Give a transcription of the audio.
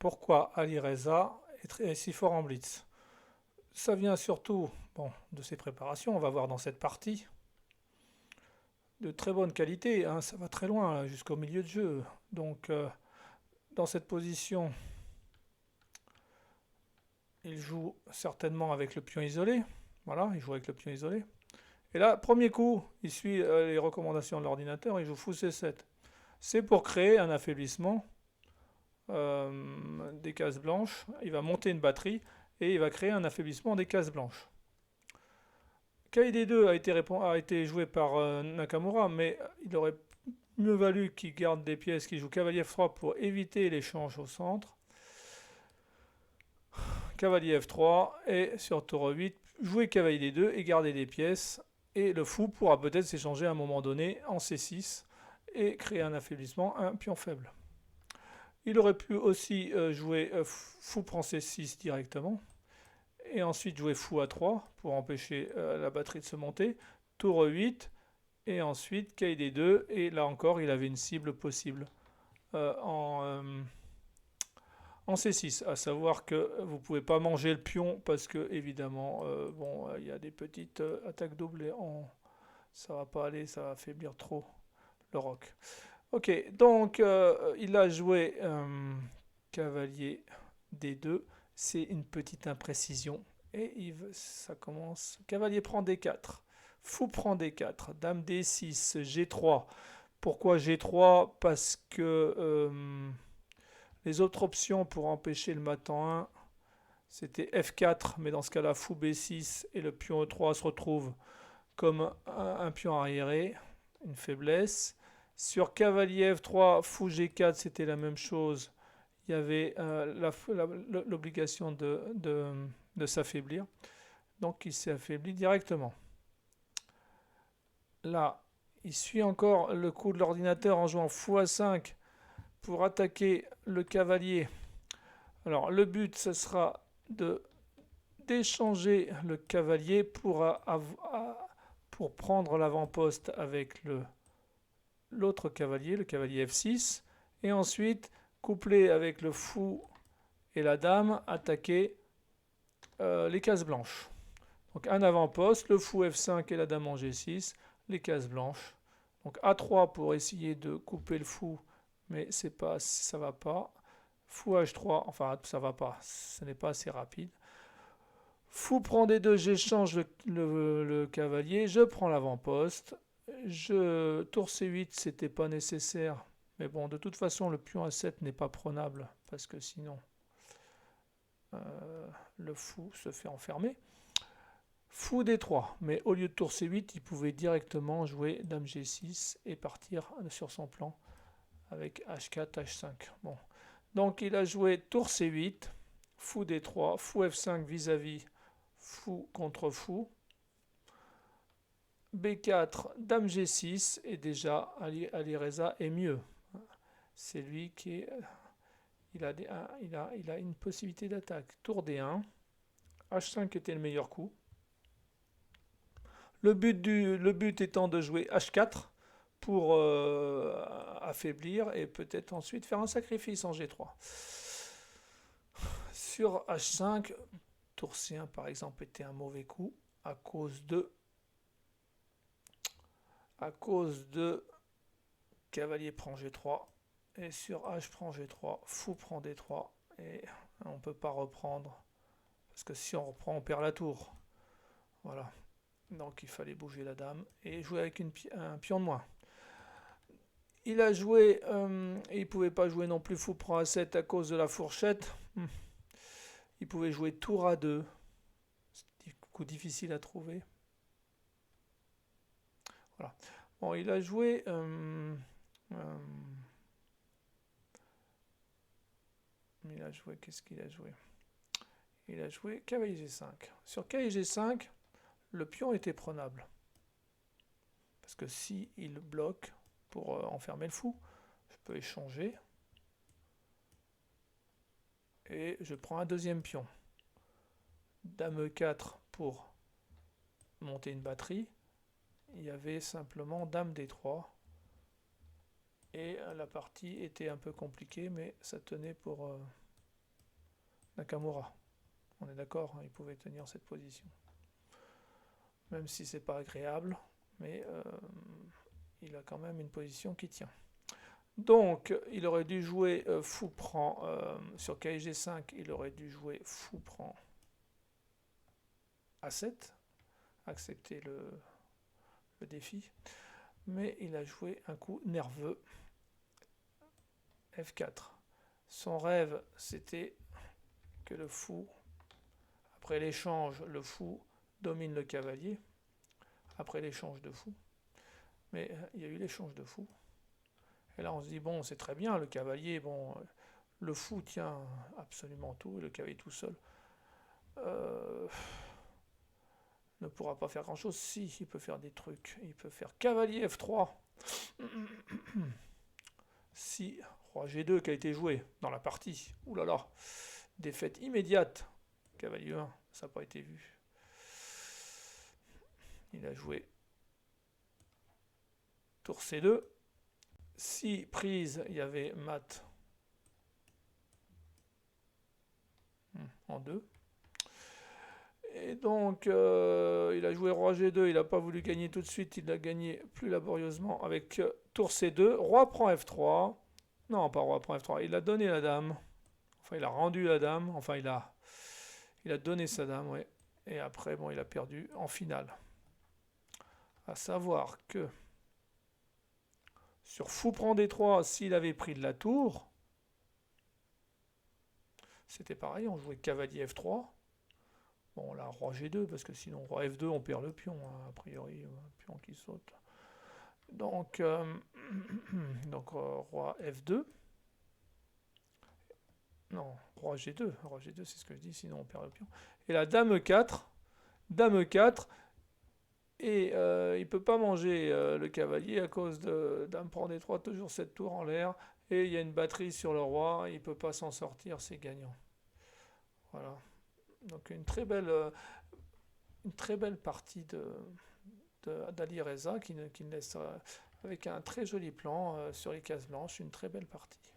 pourquoi Ali Reza est si fort en blitz? Ça vient surtout bon, de ses préparations, on va voir dans cette partie, de très bonne qualité, hein, ça va très loin jusqu'au milieu de jeu. Donc dans cette position, il joue certainement avec le pion isolé. Voilà, il joue avec le pion isolé. Et là, premier coup, il suit les recommandations de l'ordinateur, il joue fou C7. C'est pour créer un affaiblissement des cases blanches. Il va monter une batterie et il va créer un affaiblissement des cases blanches. KID2 a été joué par Nakamura, mais il aurait mieux valu qu'il garde des pièces, qu'il joue cavalier F3 pour éviter l'échange au centre. Cavalier F3 et sur tour 8, jouer cavalier D2 et garder des pièces. Et le fou pourra peut-être s'échanger à un moment donné en C6 et créer un affaiblissement, un pion faible. Il aurait pu aussi jouer fou prend C6 directement et ensuite jouer fou A3 pour empêcher la batterie de se monter. Tour 8 et ensuite KD2 et là encore il avait une cible possible en C6, à savoir que vous ne pouvez pas manger le pion parce que évidemment bon il y a des petites attaques doubles et ça va pas aller, ça va affaiblir trop le roc. Ok, donc il a joué cavalier D2, c'est une petite imprécision et ça commence. Cavalier prend D4, fou prend D4, dame D6, G3. Pourquoi G3? Parce que les autres options pour empêcher le mat en 1, c'était F4, mais dans ce cas-là, fou B6 et le pion E3 se retrouve comme un pion arriéré, une faiblesse. Sur cavalier F3, fou G4, c'était la même chose. Il y avait l'obligation de s'affaiblir. Donc il s'est affaibli directement. Là, il suit encore le coup de l'ordinateur en jouant fou A5 pour attaquer le cavalier. Alors le but, ce sera d'échanger le cavalier pour prendre l'avant-poste avec l'autre cavalier, le cavalier F6, et ensuite, couplé avec le fou et la dame, attaquer les cases blanches. Donc un avant-poste, le fou F5 et la dame en G6, les cases blanches. Donc A3 pour essayer de couper le fou, mais ça va pas. Fou H3, enfin ça va pas, ce n'est pas assez rapide. Fou prend D2, j'échange le cavalier, je prends l'avant-poste. Tour C8, c'était pas nécessaire. Mais bon, de toute façon, le pion A7 n'est pas prenable, parce que sinon, le fou se fait enfermer. Fou D3, mais au lieu de tour C8, il pouvait directement jouer dame G6 et partir sur son plan avec H4, H5. Bon. Donc il a joué tour C8, fou D3, fou F5 vis-à-vis fou contre fou. B4, dame G6, et déjà Ali Reza est mieux. C'est lui qui est. Il a une possibilité d'attaque. Tour D1. H5 était le meilleur coup. Le but étant de jouer H4 pour affaiblir et peut-être ensuite faire un sacrifice en G3. Sur H5, tour C1 par exemple était un mauvais coup à cause de cavalier prend G3 et sur H prend G3, fou prend D3 et on ne peut pas reprendre parce que si on reprend on perd la tour. Voilà. Donc il fallait bouger la dame et jouer avec un pion de moins. Il a joué, et il ne pouvait pas jouer non plus fou prend A7 à cause de la fourchette. Il pouvait jouer tour A2. C'est un coup difficile à trouver. Voilà. Bon, il a joué. Qu'est-ce qu'il a joué? Il a joué cavalier G5. Sur cavalier G5, le pion était prenable. Parce que si il bloque pour enfermer le fou, je peux échanger. Et je prends un deuxième pion. Dame E4 pour monter une batterie. Il y avait simplement dame D3. Et la partie était un peu compliquée, mais ça tenait pour Nakamura. On est d'accord, hein, il pouvait tenir cette position. Même si c'est pas agréable, mais il a quand même une position qui tient. Donc, il aurait dû jouer fou prend sur KG5, il aurait dû jouer fou prend A7, accepter le défi, mais il a joué un coup nerveux, F4. Son rêve, c'était que le fou, après l'échange, le fou domine le cavalier, après l'échange de fou, mais il y a eu l'échange de fou. Et là, on se dit, bon, c'est très bien, le cavalier, bon, le fou tient absolument tout, et le cavalier tout seul ne pourra pas faire grand-chose. Si, il peut faire des trucs. Il peut faire cavalier F3. Si, roi G2 qui a été joué dans la partie. Ouh là là, défaite immédiate. Cavalier 1, ça n'a pas été vu. Il a joué tour C2. Si prise, il y avait mat en 2. Et donc, il a joué roi G2, il n'a pas voulu gagner tout de suite, il a gagné plus laborieusement avec tour C2. Roi prend F3. Non, pas roi prend F3, il a donné la dame. Enfin, il a rendu la dame. Enfin, il a donné sa dame, ouais. Et après, bon, il a perdu en finale. À savoir que sur fou prend D3, s'il avait pris de la tour, c'était pareil, on jouait cavalier F3. Bon, là, roi G2, parce que sinon, roi F2, on perd le pion, hein, a priori, pion qui saute. Donc, roi F2. Non, roi G2. Roi G2, c'est ce que je dis, sinon on perd le pion. Et la dame 4. Dame 4. Et il ne peut pas manger le cavalier à cause de dame prend D3, toujours cette tour en l'air. Et il y a une batterie sur le roi, il ne peut pas s'en sortir, c'est gagnant. Voilà. Donc une très belle partie d'Ali Reza qui laisse avec un très joli plan sur les cases blanches, une très belle partie.